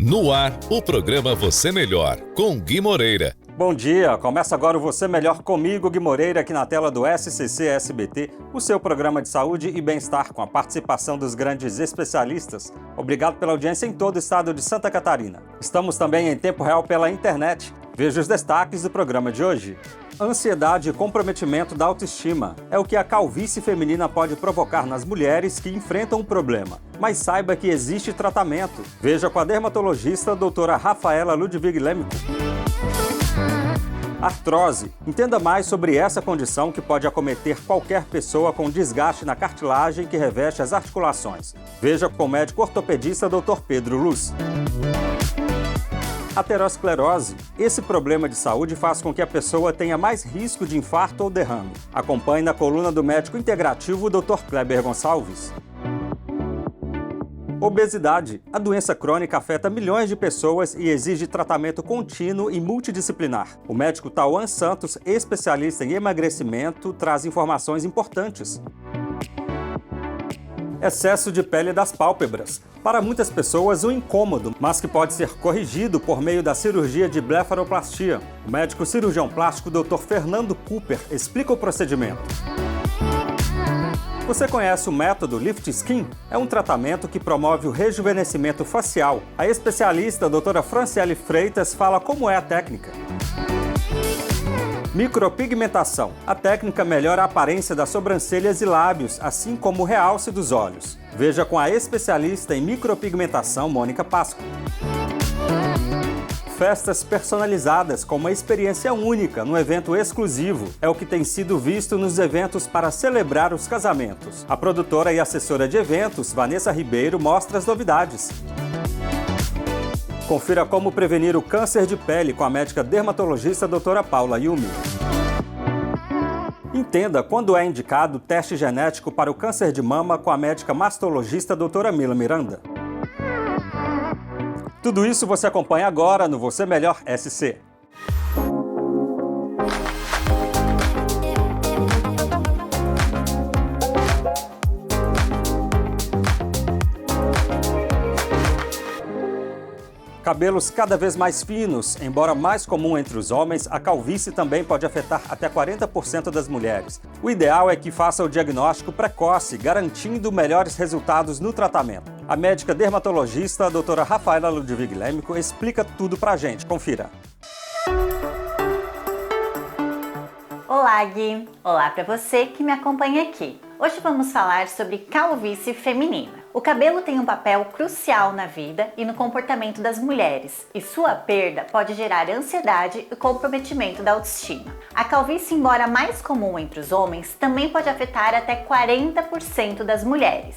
No ar, o programa Você Melhor, com Gui Moreira. Bom dia, começa agora o Você Melhor comigo, Gui Moreira, aqui na tela do SCC-SBT, o seu programa de saúde e bem-estar com a participação dos grandes especialistas. Obrigado pela audiência em todo o estado de Santa Catarina. Estamos também em tempo real pela internet. Veja os destaques do programa de hoje. Ansiedade e comprometimento da autoestima é o que a calvície feminina pode provocar nas mulheres que enfrentam o problema. Mas saiba que existe tratamento. Veja com a dermatologista doutora Rafaela Ludwig Lemico. Artrose. Entenda mais sobre essa condição que pode acometer qualquer pessoa com desgaste na cartilagem que reveste as articulações. Veja com o médico ortopedista Dr. Pedro Luz. Aterosclerose. Esse problema de saúde faz com que a pessoa tenha mais risco de infarto ou derrame. Acompanhe na coluna do médico integrativo Dr. Kleber Gonçalves. Obesidade. A doença crônica afeta milhões de pessoas e exige tratamento contínuo e multidisciplinar. O médico Tauan Santos, especialista em emagrecimento, traz informações importantes. Excesso de pele das pálpebras. Para muitas pessoas, um incômodo, mas que pode ser corrigido por meio da cirurgia de blefaroplastia. O médico cirurgião plástico Dr. Fernando Cooper explica o procedimento. Você conhece o método Lift Skin? É um tratamento que promove o rejuvenescimento facial. A especialista doutora Franciele Freitas fala como é a técnica. Micropigmentação. A técnica melhora a aparência das sobrancelhas e lábios, assim como o realce dos olhos. Veja com a especialista em micropigmentação, Mônica Páscoa. Festas personalizadas com uma experiência única num evento exclusivo. É o que tem sido visto nos eventos para celebrar os casamentos. A produtora e assessora de eventos, Vanessa Ribeiro, mostra as novidades. Confira como prevenir o câncer de pele com a médica dermatologista doutora Paula Yumi. Entenda quando é indicado o teste genético para o câncer de mama com a médica mastologista doutora Mila Miranda. Tudo isso você acompanha agora no Você Melhor SC. Cabelos cada vez mais finos. Embora mais comum entre os homens, a calvície também pode afetar até 40% das mulheres. O ideal é que faça o diagnóstico precoce, garantindo melhores resultados no tratamento. A médica dermatologista, a doutora Rafaela Ludwig Lemico, explica tudo pra gente. Confira. Olá, Gui! Olá para você que me acompanha aqui. Hoje vamos falar sobre calvície feminina. O cabelo tem um papel crucial na vida e no comportamento das mulheres, e sua perda pode gerar ansiedade e comprometimento da autoestima. A calvície, embora mais comum entre os homens, também pode afetar até 40% das mulheres.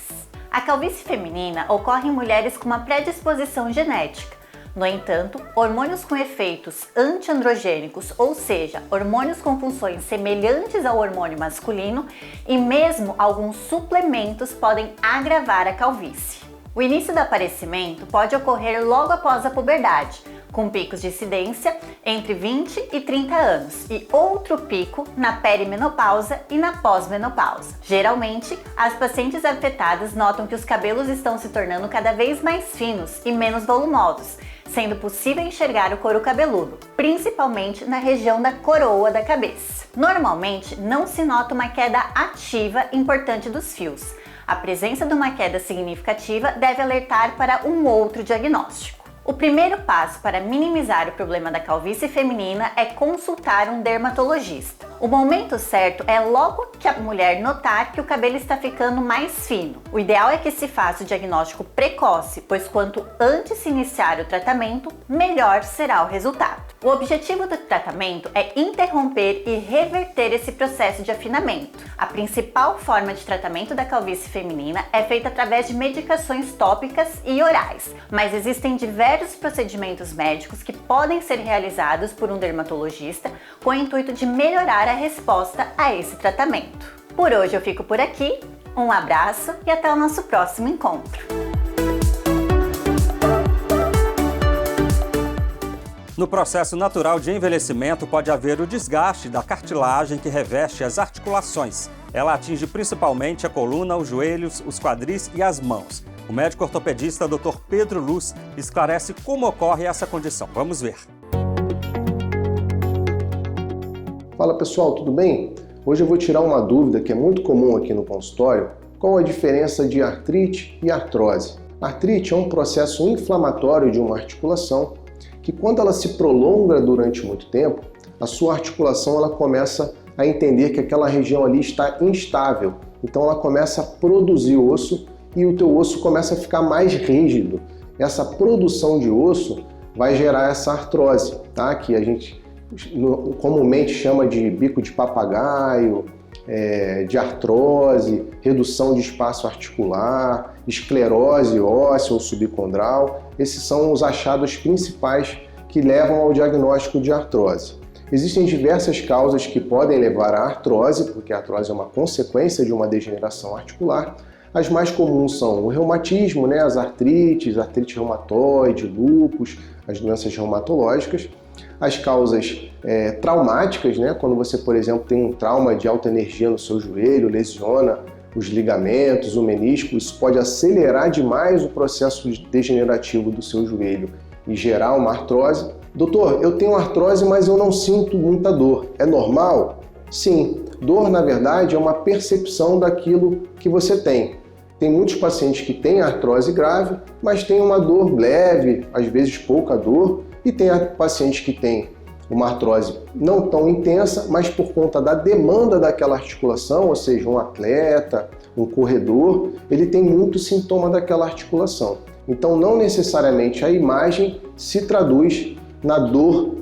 A calvície feminina ocorre em mulheres com uma predisposição genética. No entanto, hormônios com efeitos antiandrogênicos, ou seja, hormônios com funções semelhantes ao hormônio masculino, e mesmo alguns suplementos podem agravar a calvície. O início do aparecimento pode ocorrer logo após a puberdade, com picos de incidência entre 20 e 30 anos e outro pico na perimenopausa e na pós-menopausa. Geralmente, as pacientes afetadas notam que os cabelos estão se tornando cada vez mais finos e menos volumosos, sendo possível enxergar o couro cabeludo, principalmente na região da coroa da cabeça. Normalmente, não se nota uma queda ativa importante dos fios. A presença de uma queda significativa deve alertar para um outro diagnóstico. O primeiro passo para minimizar o problema da calvície feminina é consultar um dermatologista. O momento certo é logo que a mulher notar que o cabelo está ficando mais fino. O ideal é que se faça o diagnóstico precoce, pois quanto antes se iniciar o tratamento, melhor será o resultado. O objetivo do tratamento é interromper e reverter esse processo de afinamento. A principal forma de tratamento da calvície feminina é feita através de medicações tópicas e orais, mas existem diversos procedimentos médicos que podem ser realizados por um dermatologista com o intuito de melhorar a resposta a esse tratamento. Por hoje eu fico por aqui, um abraço e até o nosso próximo encontro. No processo natural de envelhecimento pode haver o desgaste da cartilagem que reveste as articulações. Ela atinge principalmente a coluna, os joelhos, os quadris e as mãos. O médico ortopedista Dr. Pedro Luz esclarece como ocorre essa condição. Vamos ver. Fala pessoal, tudo bem? Hoje eu vou tirar uma dúvida que é muito comum aqui no consultório. Qual a diferença de artrite e artrose? Artrite é um processo inflamatório de uma articulação que, quando ela se prolonga durante muito tempo, a sua articulação ela começa a entender que aquela região ali está instável. Então ela começa a produzir osso e o teu osso começa a ficar mais rígido. Essa produção de osso vai gerar essa artrose, tá? Que a gente comumente chama de bico de papagaio, de artrose, redução de espaço articular, esclerose óssea ou subcondral. Esses são os achados principais que levam ao diagnóstico de artrose. Existem diversas causas que podem levar à artrose, porque a artrose é uma consequência de uma degeneração articular. As mais comuns são o reumatismo, as artrites, artrite reumatoide, lúpus, as doenças reumatológicas. As causas traumáticas, quando você, por exemplo, tem um trauma de alta energia no seu joelho, lesiona os ligamentos, o menisco, isso pode acelerar demais o processo degenerativo do seu joelho e gerar uma artrose. Doutor, eu tenho artrose, mas eu não sinto muita dor. É normal? Sim. Dor, na verdade, é uma percepção daquilo que você tem. Tem muitos pacientes que têm artrose grave, mas têm uma dor leve, às vezes pouca dor, e tem pacientes que têm uma artrose não tão intensa, mas por conta da demanda daquela articulação, ou seja, um atleta, um corredor, ele tem muito sintoma daquela articulação. Então, não necessariamente a imagem se traduz na dor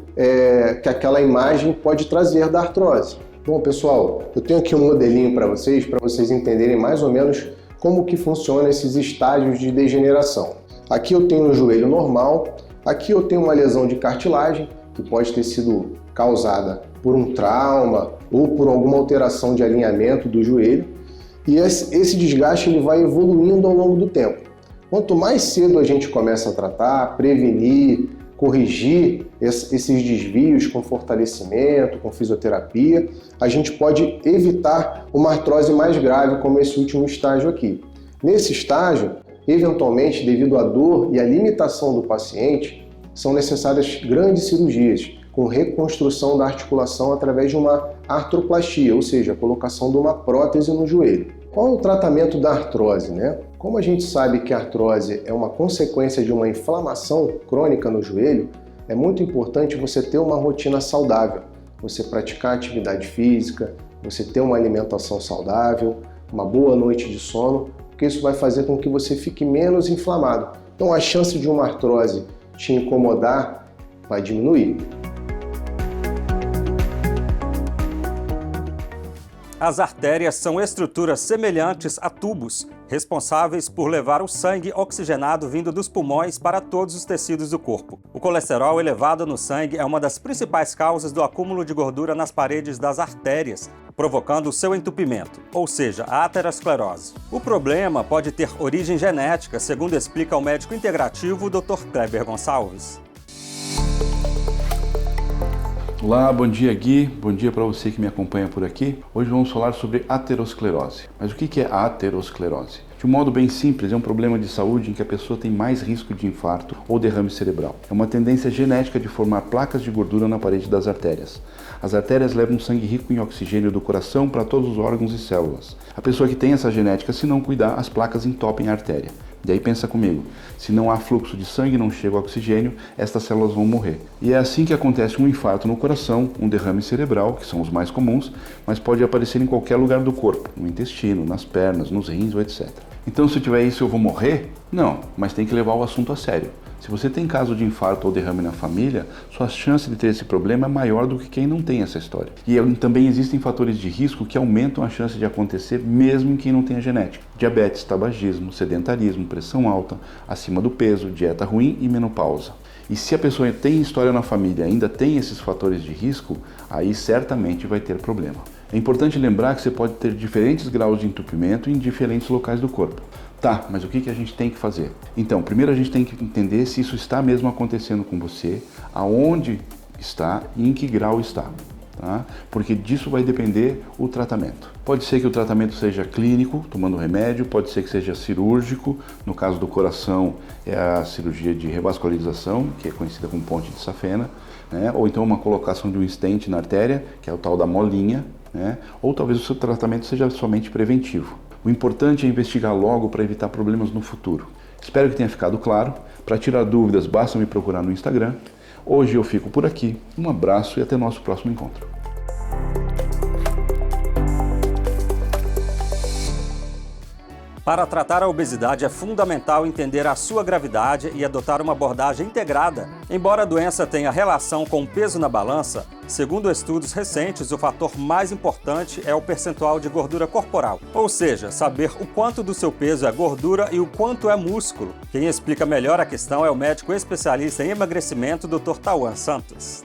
que aquela imagem pode trazer da artrose. Bom, pessoal, eu tenho aqui um modelinho para vocês entenderem mais ou menos como que funciona esses estágios de degeneração. Aqui eu tenho um joelho normal, aqui eu tenho uma lesão de cartilagem, que pode ter sido causada por um trauma ou por alguma alteração de alinhamento do joelho, e esse desgaste ele vai evoluindo ao longo do tempo. Quanto mais cedo a gente começa a tratar, prevenir, corrigir esses desvios com fortalecimento, com fisioterapia, a gente pode evitar uma artrose mais grave, como esse último estágio aqui. Nesse estágio, eventualmente, devido à dor e à limitação do paciente, são necessárias grandes cirurgias, com reconstrução da articulação através de uma artroplastia, ou seja, a colocação de uma prótese no joelho. Qual é o tratamento da artrose, Como a gente sabe que a artrose é uma consequência de uma inflamação crônica no joelho, é muito importante você ter uma rotina saudável, você praticar atividade física, você ter uma alimentação saudável, uma boa noite de sono, porque isso vai fazer com que você fique menos inflamado. Então a chance de uma artrose te incomodar vai diminuir. As artérias são estruturas semelhantes a tubos, responsáveis por levar o sangue oxigenado vindo dos pulmões para todos os tecidos do corpo. O colesterol elevado no sangue é uma das principais causas do acúmulo de gordura nas paredes das artérias, provocando o seu entupimento, ou seja, a aterosclerose. O problema pode ter origem genética, segundo explica o médico integrativo Dr. Kleber Gonçalves. Olá, bom dia Gui, bom dia para você que me acompanha por aqui. Hoje vamos falar sobre aterosclerose. Mas o que é a aterosclerose? De um modo bem simples, é um problema de saúde em que a pessoa tem mais risco de infarto ou derrame cerebral. É uma tendência genética de formar placas de gordura na parede das artérias. As artérias levam sangue rico em oxigênio do coração para todos os órgãos e células. A pessoa que tem essa genética, se não cuidar, as placas entopem a artéria. E aí pensa comigo, se não há fluxo de sangue, não chega oxigênio, estas células vão morrer. E é assim que acontece um infarto no coração, um derrame cerebral, que são os mais comuns, mas pode aparecer em qualquer lugar do corpo, no intestino, nas pernas, nos rins ou etc. Então se eu tiver isso eu vou morrer? Não, mas tem que levar o assunto a sério. Se você tem caso de infarto ou derrame na família, sua chance de ter esse problema é maior do que quem não tem essa história. E também existem fatores de risco que aumentam a chance de acontecer mesmo em quem não tem a genética. Diabetes, tabagismo, sedentarismo, pressão alta, acima do peso, dieta ruim e menopausa. E se a pessoa tem história na família e ainda tem esses fatores de risco, aí certamente vai ter problema. É importante lembrar que você pode ter diferentes graus de entupimento em diferentes locais do corpo. Tá, mas o que a gente tem que fazer? Então, primeiro a gente tem que entender se isso está mesmo acontecendo com você, aonde está e em que grau está. tá? Porque disso vai depender o tratamento. Pode ser que o tratamento seja clínico, tomando remédio, pode ser que seja cirúrgico, no caso do coração é a cirurgia de revascularização, que é conhecida como ponte de safena, né? Ou então uma colocação de um stent na artéria, que é o tal da molinha, né? Ou talvez o seu tratamento seja somente preventivo. O importante é investigar logo para evitar problemas no futuro. Espero que tenha ficado claro. Para tirar dúvidas, basta me procurar no Instagram. Hoje eu fico por aqui. Um abraço e até nosso próximo encontro. Para tratar a obesidade é fundamental entender a sua gravidade e adotar uma abordagem integrada. Embora a doença tenha relação com o peso na balança, segundo estudos recentes, o fator mais importante é o percentual de gordura corporal, ou seja, saber o quanto do seu peso é gordura e o quanto é músculo. Quem explica melhor a questão é o médico especialista em emagrecimento, Dr. Tauan Santos.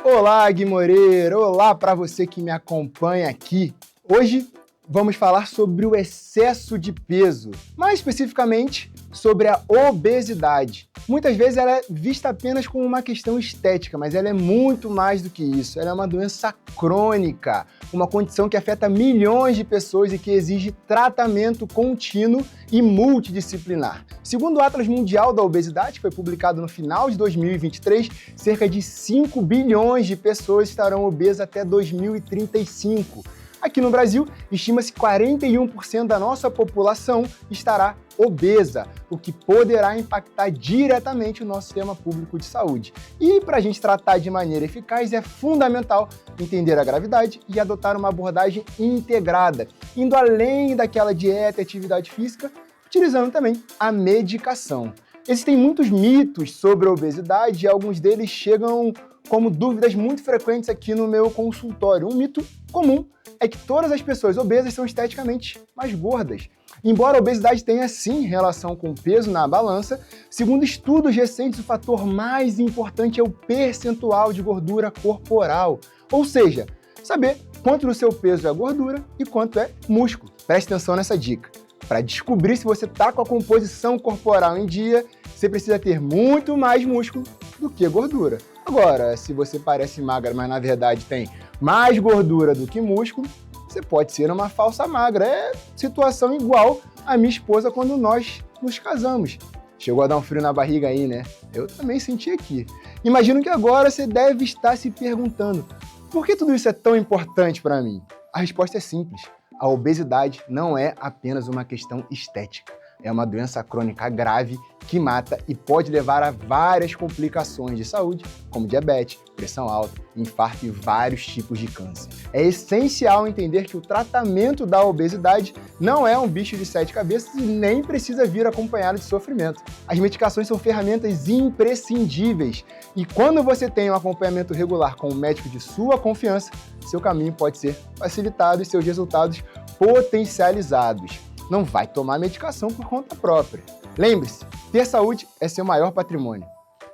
Olá, Gui Moreira! Olá para você que me acompanha aqui. Hoje vamos falar sobre o excesso de peso, mais especificamente sobre a obesidade. Muitas vezes ela é vista apenas como uma questão estética, mas ela é muito mais do que isso. Ela é uma doença crônica, uma condição que afeta milhões de pessoas e que exige tratamento contínuo e multidisciplinar. Segundo o Atlas Mundial da Obesidade, que foi publicado no final de 2023, cerca de 5 bilhões de pessoas estarão obesas até 2035. Aqui no Brasil, estima-se que 41% da nossa população estará obesa, o que poderá impactar diretamente o nosso sistema público de saúde. E para a gente tratar de maneira eficaz, é fundamental entender a gravidade e adotar uma abordagem integrada, indo além daquela dieta e atividade física, utilizando também a medicação. Existem muitos mitos sobre a obesidade e alguns deles chegam como dúvidas muito frequentes aqui no meu consultório. Um mito comum é que todas as pessoas obesas são esteticamente mais gordas. Embora a obesidade tenha sim relação com o peso na balança, segundo estudos recentes, o fator mais importante é o percentual de gordura corporal. Ou seja, saber quanto do seu peso é gordura e quanto é músculo. Preste atenção nessa dica. Para descobrir se você está com a composição corporal em dia, você precisa ter muito mais músculo do que gordura. Agora, se você parece magra, mas na verdade tem mais gordura do que músculo, você pode ser uma falsa magra. É situação igual a minha esposa quando nós nos casamos. Chegou a dar um frio na barriga aí, né? Eu também senti aqui. Imagino que agora você deve estar se perguntando: por que tudo isso é tão importante para mim? A resposta é simples. A obesidade não é apenas uma questão estética. É uma doença crônica grave que mata e pode levar a várias complicações de saúde, como diabetes, pressão alta, infarto e vários tipos de câncer. É essencial entender que o tratamento da obesidade não é um bicho de 7 cabeças e nem precisa vir acompanhado de sofrimento. As medicações são ferramentas imprescindíveis e quando você tem um acompanhamento regular com um médico de sua confiança, seu caminho pode ser facilitado e seus resultados potencializados. Não vai tomar medicação por conta própria. Lembre-se, ter saúde é seu maior patrimônio.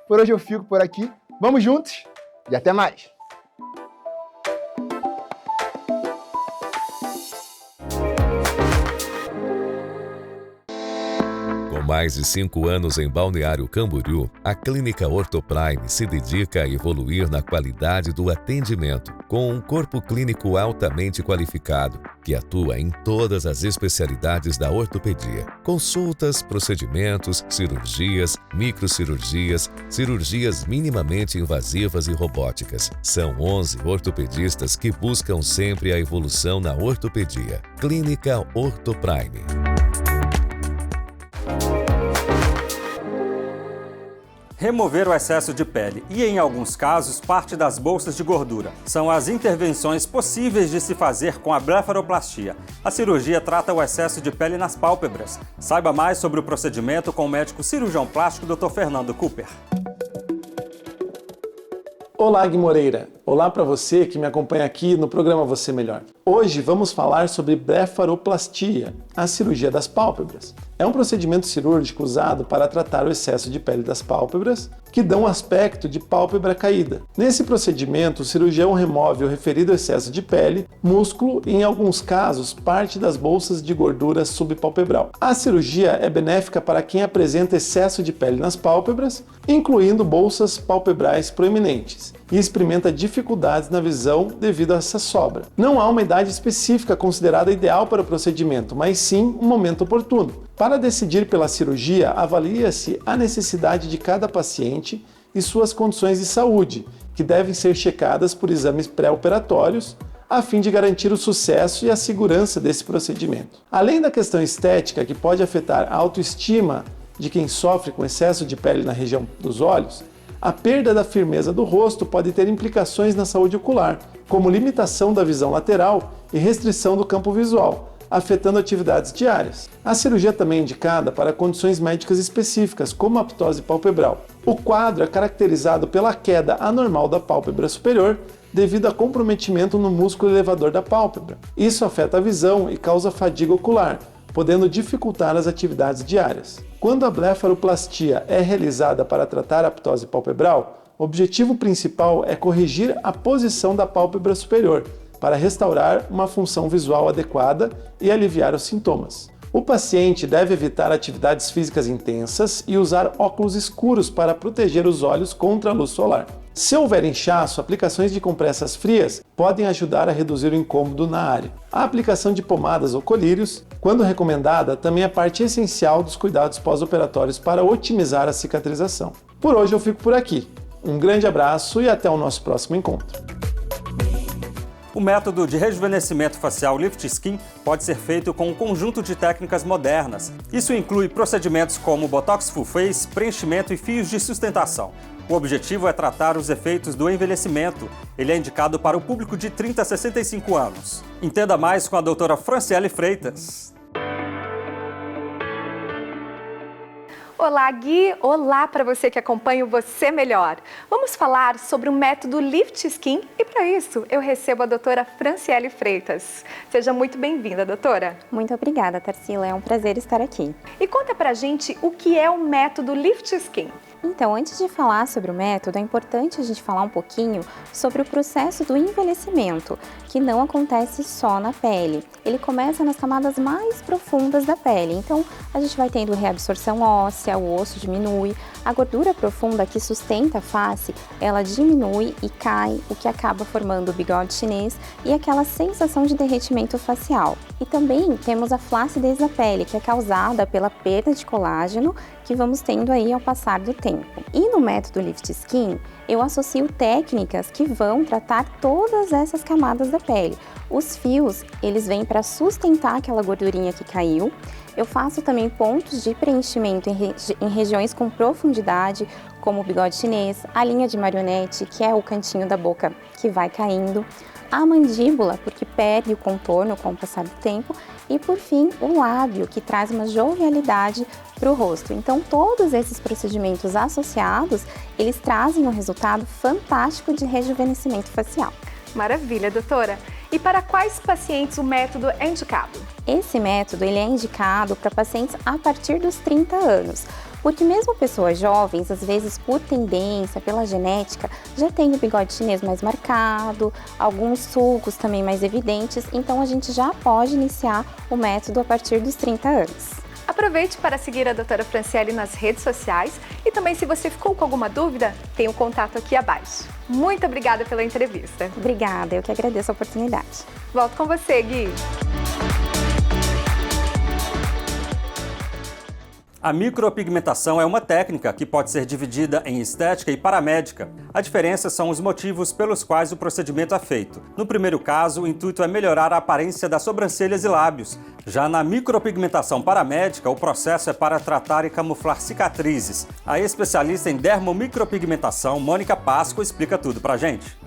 Por hoje eu fico por aqui. Vamos juntos e até mais! Com mais de 5 anos em Balneário Camboriú, a Clínica Orthoprime se dedica a evoluir na qualidade do atendimento, com um corpo clínico altamente qualificado, que atua em todas as especialidades da ortopedia. Consultas, procedimentos, cirurgias, microcirurgias, cirurgias minimamente invasivas e robóticas. São 11 ortopedistas que buscam sempre a evolução na ortopedia. Clínica Orthoprime. Remover o excesso de pele e, em alguns casos, parte das bolsas de gordura. São as intervenções possíveis de se fazer com a blefaroplastia. A cirurgia trata o excesso de pele nas pálpebras. Saiba mais sobre o procedimento com o médico cirurgião plástico Dr. Fernando Cooper. Olá, Gui Moreira. Olá para você que me acompanha aqui no programa Você Melhor. Hoje vamos falar sobre blefaroplastia, a cirurgia das pálpebras. É um procedimento cirúrgico usado para tratar o excesso de pele das pálpebras, que dão um aspecto de pálpebra caída. Nesse procedimento, o cirurgião remove o referido excesso de pele, músculo e, em alguns casos, parte das bolsas de gordura subpalpebral. A cirurgia é benéfica para quem apresenta excesso de pele nas pálpebras, incluindo bolsas palpebrais proeminentes, e experimenta dificuldades na visão devido a essa sobra. Não há uma idade específica considerada ideal para o procedimento, mas sim um momento oportuno. Para decidir pela cirurgia, avalia-se a necessidade de cada paciente e suas condições de saúde, que devem ser checadas por exames pré-operatórios, a fim de garantir o sucesso e a segurança desse procedimento. Além da questão estética, que pode afetar a autoestima de quem sofre com excesso de pele na região dos olhos, a perda da firmeza do rosto pode ter implicações na saúde ocular, como limitação da visão lateral e restrição do campo visual, afetando atividades diárias. A cirurgia também é indicada para condições médicas específicas, como a ptose palpebral. O quadro é caracterizado pela queda anormal da pálpebra superior devido a comprometimento no músculo elevador da pálpebra. Isso afeta a visão e causa fadiga ocular, podendo dificultar as atividades diárias. Quando a blefaroplastia é realizada para tratar a ptose palpebral, o objetivo principal é corrigir a posição da pálpebra superior, para restaurar uma função visual adequada e aliviar os sintomas. O paciente deve evitar atividades físicas intensas e usar óculos escuros para proteger os olhos contra a luz solar. Se houver inchaço, aplicações de compressas frias podem ajudar a reduzir o incômodo na área. A aplicação de pomadas ou colírios, quando recomendada, também é parte essencial dos cuidados pós-operatórios para otimizar a cicatrização. Por hoje eu fico por aqui. Um grande abraço e até o nosso próximo encontro. O método de rejuvenescimento facial Lift Skin pode ser feito com um conjunto de técnicas modernas. Isso inclui procedimentos como Botox Full Face, preenchimento e fios de sustentação. O objetivo é tratar os efeitos do envelhecimento. Ele é indicado para o público de 30 a 65 anos. Entenda mais com a doutora Franciele Freitas. Olá, Gui! Olá para você que acompanha o Você Melhor. Vamos falar sobre o método Lift Skin e para isso eu recebo a doutora Franciele Freitas. Seja muito bem-vinda, doutora. Muito obrigada, Tarsila. É um prazer estar aqui. E conta pra gente o que é o método Lift Skin. Então, antes de falar sobre o método, é importante a gente falar um pouquinho sobre o processo do envelhecimento, que não acontece só na pele. Ele começa nas camadas mais profundas da pele. Então, a gente vai tendo reabsorção óssea, o osso diminui, a gordura profunda que sustenta a face, ela diminui e cai, o que acaba formando o bigode chinês e aquela sensação de derretimento facial. E também temos a flacidez da pele, que é causada pela perda de colágeno que vamos tendo aí ao passar do tempo. E no método Lift Skin, eu associo técnicas que vão tratar todas essas camadas da pele. Os fios, eles vêm para sustentar aquela gordurinha que caiu. Eu faço também pontos de preenchimento em regiões com profundidade, como o bigode chinês, a linha de marionete, que é o cantinho da boca que vai caindo, a mandíbula, porque perde o contorno com o passar do tempo, e por fim o lábio, que traz uma jovialidade para o rosto. Então todos esses procedimentos associados, eles trazem um resultado fantástico de rejuvenescimento facial. Maravilha, doutora! E para quais pacientes o método é indicado? Esse método ele é indicado para pacientes a partir dos 30 anos. Porque mesmo pessoas jovens, às vezes por tendência, pela genética, já tem o bigode chinês mais marcado, alguns sulcos também mais evidentes, então a gente já pode iniciar o método a partir dos 30 anos. Aproveite para seguir a doutora Franciele nas redes sociais e também, se você ficou com alguma dúvida, tem o contato aqui abaixo. Muito obrigada pela entrevista. Obrigada, eu que agradeço a oportunidade. Volto com você, Gui. A micropigmentação é uma técnica que pode ser dividida em estética e paramédica. A diferença são os motivos pelos quais o procedimento é feito. No primeiro caso, o intuito é melhorar a aparência das sobrancelhas e lábios. Já na micropigmentação paramédica, o processo é para tratar e camuflar cicatrizes. A especialista em dermomicropigmentação, Mônica Pasco, explica tudo pra gente.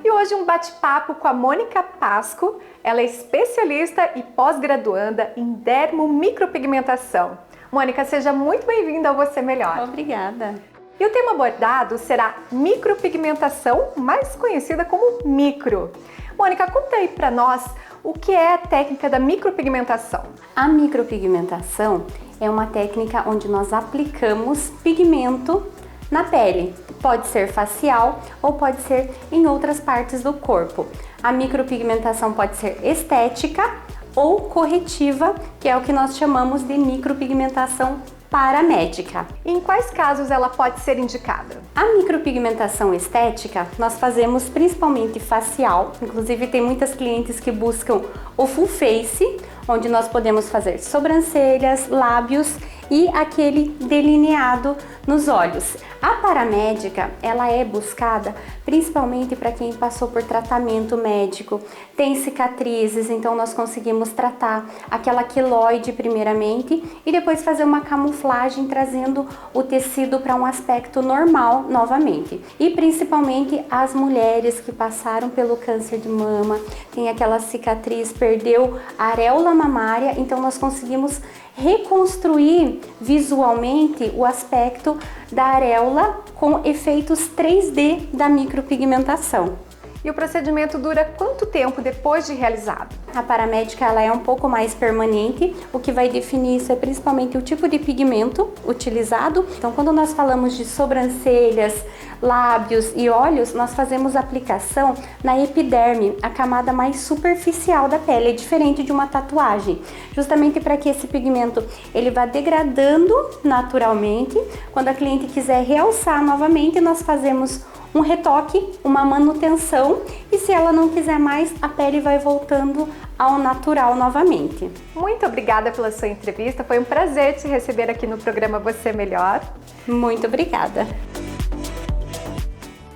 E hoje um bate-papo com a Mônica Pasco. Ela é especialista e pós-graduanda em dermomicropigmentação. Mônica, seja muito bem-vinda ao Você Melhor. Obrigada. E o tema abordado será micropigmentação, mais conhecida como micro. Mônica, conta aí para nós o que é a técnica da micropigmentação. A micropigmentação é uma técnica onde nós aplicamos pigmento na pele. Pode ser facial ou pode ser em outras partes do corpo. A micropigmentação pode ser estética ou corretiva, que é o que nós chamamos de micropigmentação paramédica. E em quais casos ela pode ser indicada? A micropigmentação estética nós fazemos principalmente facial, inclusive tem muitas clientes que buscam o full face, onde nós podemos fazer sobrancelhas, lábios e aquele delineado nos olhos. A paramédica, ela é buscada principalmente para quem passou por tratamento médico, tem cicatrizes, então nós conseguimos tratar aquela queloide primeiramente e depois fazer uma camuflagem trazendo o tecido para um aspecto normal novamente. E principalmente as mulheres que passaram pelo câncer de mama, tem aquela cicatriz, perdeu a areola mamária, então nós conseguimos reconstruir visualmente o aspecto da areola com efeitos 3D da micropigmentação. E o procedimento dura quanto tempo depois de realizado? A paramédica ela é um pouco mais permanente, o que vai definir isso é principalmente o tipo de pigmento utilizado. Então, quando nós falamos de sobrancelhas, lábios e olhos, nós fazemos aplicação na epiderme, a camada mais superficial da pele, é diferente de uma tatuagem, justamente para que esse pigmento ele vá degradando naturalmente. Quando a cliente quiser realçar novamente, nós fazemos um retoque, uma manutenção, e se ela não quiser mais, a pele vai voltando ao natural novamente. Muito obrigada pela sua entrevista, foi um prazer te receber aqui no programa Você Melhor. Muito obrigada.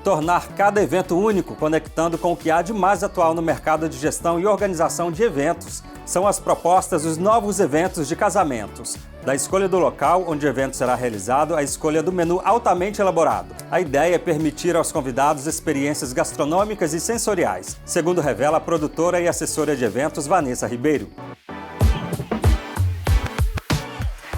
Tornar cada evento único, conectando com o que há de mais atual no mercado de gestão e organização de eventos, são as propostas dos novos eventos de casamentos. Da escolha do local onde o evento será realizado, à escolha do menu altamente elaborado. A ideia é permitir aos convidados experiências gastronômicas e sensoriais, segundo revela a produtora e assessora de eventos Vanessa Ribeiro.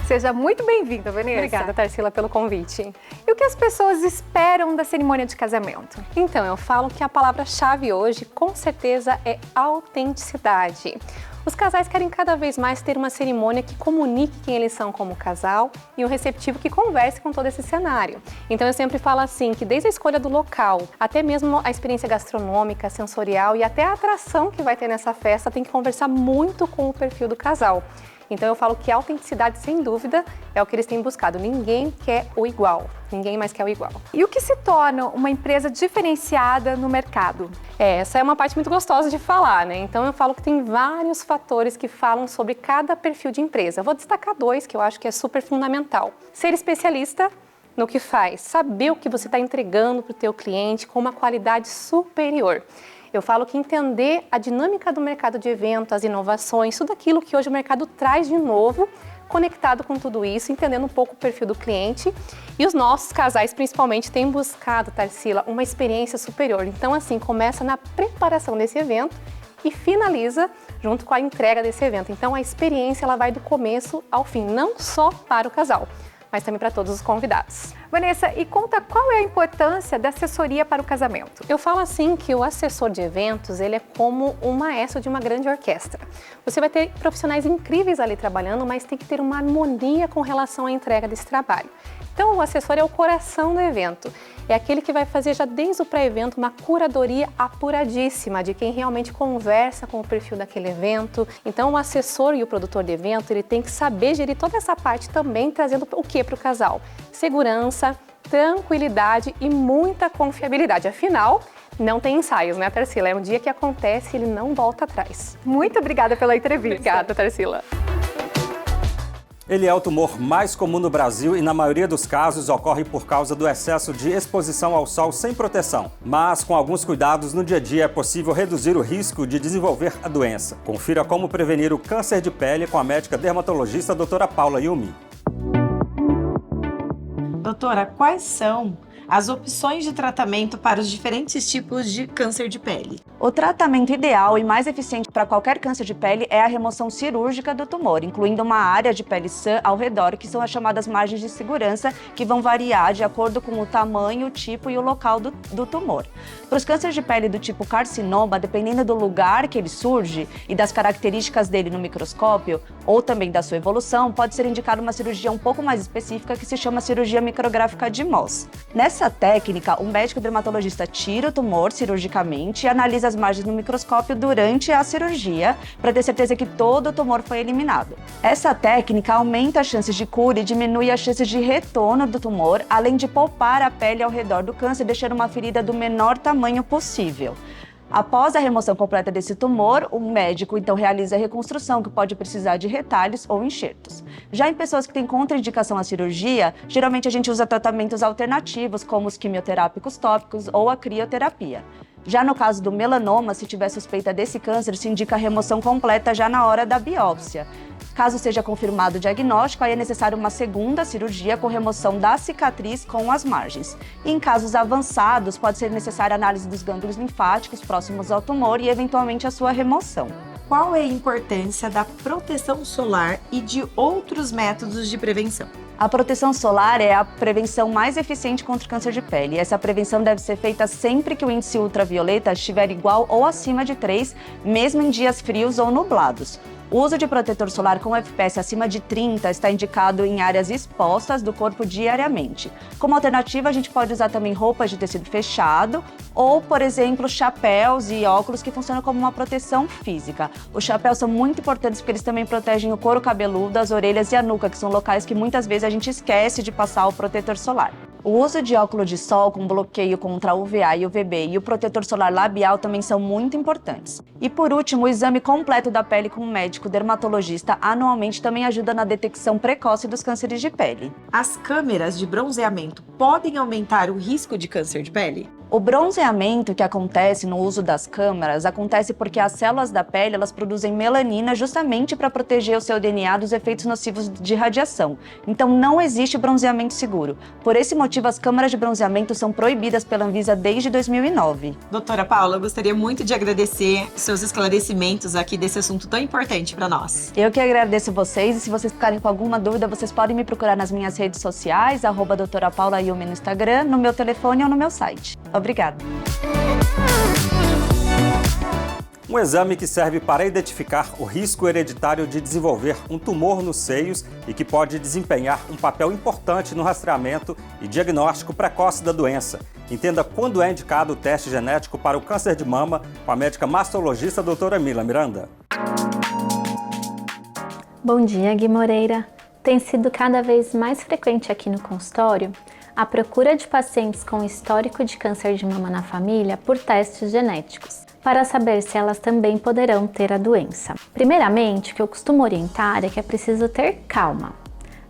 Seja muito bem-vinda, Vanessa. Obrigada, Tarsila, pelo convite. E o que as pessoas esperam da cerimônia de casamento? Então, eu falo que a palavra-chave hoje, com certeza, é autenticidade. Os casais querem cada vez mais ter uma cerimônia que comunique quem eles são como casal e um receptivo que converse com todo esse cenário. Então eu sempre falo assim, que desde a escolha do local, até mesmo a experiência gastronômica, sensorial e até a atração que vai ter nessa festa tem que conversar muito com o perfil do casal. Então eu falo que a autenticidade, sem dúvida, é o que eles têm buscado. Ninguém quer o igual, ninguém mais quer o igual. E o que se torna uma empresa diferenciada no mercado? Essa é uma parte muito gostosa de falar, né? Então eu falo que tem vários fatores que falam sobre cada perfil de empresa. Eu vou destacar dois que eu acho que é super fundamental. Ser especialista no que faz, saber o que você está entregando para o teu cliente com uma qualidade superior. Eu falo que entender a dinâmica do mercado de eventos, as inovações, tudo aquilo que hoje o mercado traz de novo, conectado com tudo isso, entendendo um pouco o perfil do cliente. E os nossos casais, principalmente, têm buscado, Tarsila, uma experiência superior. Então, assim, começa na preparação desse evento e finaliza junto com a entrega desse evento. Então, a experiência ela vai do começo ao fim, não só para o casal, mas também para todos os convidados. Vanessa, e conta qual é a importância da assessoria para o casamento? Eu falo assim que o assessor de eventos, ele é como um maestro de uma grande orquestra. Você vai ter profissionais incríveis ali trabalhando, mas tem que ter uma harmonia com relação à entrega desse trabalho. Então, o assessor é o coração do evento. É aquele que vai fazer já desde o pré-evento uma curadoria apuradíssima de quem realmente conversa com o perfil daquele evento. Então, o assessor e o produtor de evento, ele tem que saber gerir toda essa parte também, trazendo o que para o casal? Segurança, tranquilidade e muita confiabilidade. Afinal, não tem ensaios, né, Tarsila? É um dia que acontece e ele não volta atrás. Muito obrigada pela entrevista. Obrigada, Tarsila. Ele é o tumor mais comum no Brasil e, na maioria dos casos, ocorre por causa do excesso de exposição ao sol sem proteção. Mas, com alguns cuidados no dia a dia, é possível reduzir o risco de desenvolver a doença. Confira como prevenir o câncer de pele com a médica dermatologista doutora Paula Yumi. Doutora, quais são as opções de tratamento para os diferentes tipos de câncer de pele? O tratamento ideal e mais eficiente para qualquer câncer de pele é a remoção cirúrgica do tumor, incluindo uma área de pele sã ao redor, que são as chamadas margens de segurança, que vão variar de acordo com o tamanho, o tipo e o local do tumor. Para os cânceres de pele do tipo carcinoma, dependendo do lugar que ele surge e das características dele no microscópio, ou também da sua evolução, pode ser indicada uma cirurgia um pouco mais específica que se chama cirurgia micrográfica de Mohs. Nessa técnica, o médico dermatologista tira o tumor cirurgicamente e analisa as margens no microscópio durante a cirurgia para ter certeza que todo o tumor foi eliminado. Essa técnica aumenta as chances de cura e diminui as chances de retorno do tumor, além de poupar a pele ao redor do câncer, deixando uma ferida do menor tamanho possível. Após a remoção completa desse tumor, o médico então realiza a reconstrução, que pode precisar de retalhos ou enxertos. Já em pessoas que têm contraindicação à cirurgia, geralmente a gente usa tratamentos alternativos, como os quimioterápicos tópicos ou a crioterapia. Já no caso do melanoma, se tiver suspeita desse câncer, se indica a remoção completa já na hora da biópsia. Caso seja confirmado o diagnóstico, aí é necessário uma segunda cirurgia com remoção da cicatriz com as margens. E em casos avançados, pode ser necessária a análise dos gânglios linfáticos próximos ao tumor e, eventualmente, a sua remoção. Qual é a importância da proteção solar e de outros métodos de prevenção? A proteção solar é a prevenção mais eficiente contra o câncer de pele. Essa prevenção deve ser feita sempre que o índice ultravioleta estiver igual ou acima de 3, mesmo em dias frios ou nublados. O uso de protetor solar com FPS acima de 30 está indicado em áreas expostas do corpo diariamente. Como alternativa, a gente pode usar também roupas de tecido fechado ou, por exemplo, chapéus e óculos que funcionam como uma proteção física. Os chapéus são muito importantes porque eles também protegem o couro cabeludo, as orelhas e a nuca, que são locais que muitas vezes a gente esquece de passar o protetor solar. O uso de óculos de sol com bloqueio contra UVA e UVB e o protetor solar labial também são muito importantes. E por último, o exame completo da pele com um médico dermatologista anualmente também ajuda na detecção precoce dos cânceres de pele. As câmeras de bronzeamento podem aumentar o risco de câncer de pele? O bronzeamento que acontece no uso das câmeras acontece porque as células da pele elas produzem melanina justamente para proteger o seu DNA dos efeitos nocivos de radiação. Então não existe bronzeamento seguro. Por esse motivo, as câmeras de bronzeamento são proibidas pela Anvisa desde 2009. Doutora Paula, eu gostaria muito de agradecer seus esclarecimentos aqui desse assunto tão importante para nós. Eu que agradeço vocês e se vocês ficarem com alguma dúvida, vocês podem me procurar nas minhas redes sociais, @doutora_paula_yumi no Instagram, no meu telefone ou no meu site. Obrigada. Um exame que serve para identificar o risco hereditário de desenvolver um tumor nos seios e que pode desempenhar um papel importante no rastreamento e diagnóstico precoce da doença. Entenda quando é indicado o teste genético para o câncer de mama com a médica mastologista doutora Mila Miranda. Bom dia, Gui Moreira. Tem sido cada vez mais frequente aqui no consultório a procura de pacientes com histórico de câncer de mama na família por testes genéticos, para saber se elas também poderão ter a doença. Primeiramente, o que eu costumo orientar é que é preciso ter calma.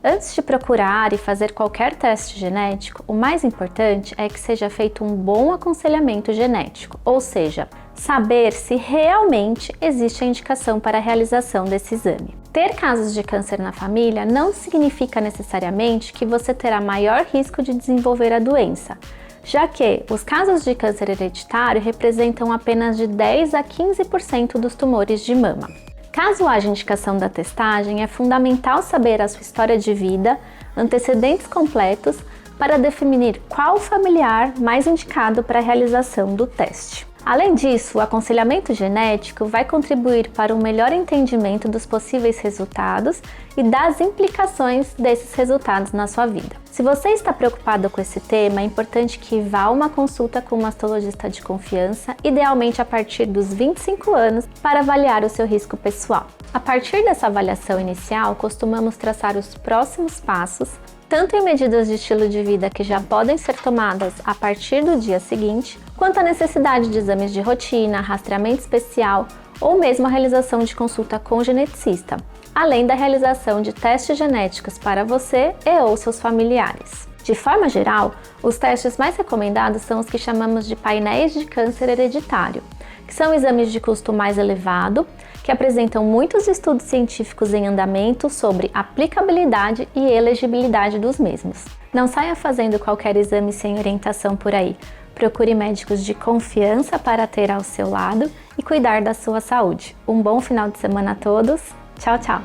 Antes de procurar e fazer qualquer teste genético, o mais importante é que seja feito um bom aconselhamento genético, ou seja, saber se realmente existe a indicação para a realização desse exame. Ter casos de câncer na família não significa necessariamente que você terá maior risco de desenvolver a doença, já que os casos de câncer hereditário representam apenas de 10 a 15% dos tumores de mama. Caso haja indicação da testagem, é fundamental saber a sua história de vida, antecedentes completos, para definir qual familiar mais indicado para a realização do teste. Além disso, o aconselhamento genético vai contribuir para um melhor entendimento dos possíveis resultados e das implicações desses resultados na sua vida. Se você está preocupado com esse tema, é importante que vá a uma consulta com um mastologista de confiança, idealmente a partir dos 25 anos, para avaliar o seu risco pessoal. A partir dessa avaliação inicial, costumamos traçar os próximos passos, tanto em medidas de estilo de vida que já podem ser tomadas a partir do dia seguinte, quanto a necessidade de exames de rotina, rastreamento especial ou mesmo a realização de consulta com geneticista, além da realização de testes genéticos para você e ou seus familiares. De forma geral, os testes mais recomendados são os que chamamos de painéis de câncer hereditário, que são exames de custo mais elevado, que apresentam muitos estudos científicos em andamento sobre aplicabilidade e elegibilidade dos mesmos. Não saia fazendo qualquer exame sem orientação por aí. Procure médicos de confiança para ter ao seu lado e cuidar da sua saúde. Um bom final de semana a todos. Tchau, tchau!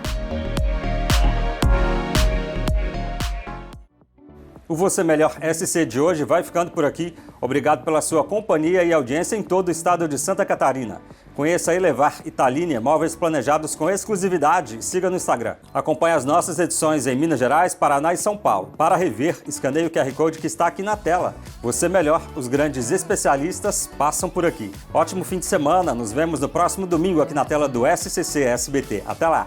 O Você Melhor SC de hoje vai ficando por aqui. Obrigado pela sua companhia e audiência em todo o estado de Santa Catarina. Conheça a Elevar Italínia, móveis planejados com exclusividade. Siga no Instagram. Acompanhe as nossas edições em Minas Gerais, Paraná e São Paulo. Para rever, escaneie o QR Code que está aqui na tela. Você Melhor, os grandes especialistas passam por aqui. Ótimo fim de semana. Nos vemos no próximo domingo aqui na tela do SCC SBT. Até lá!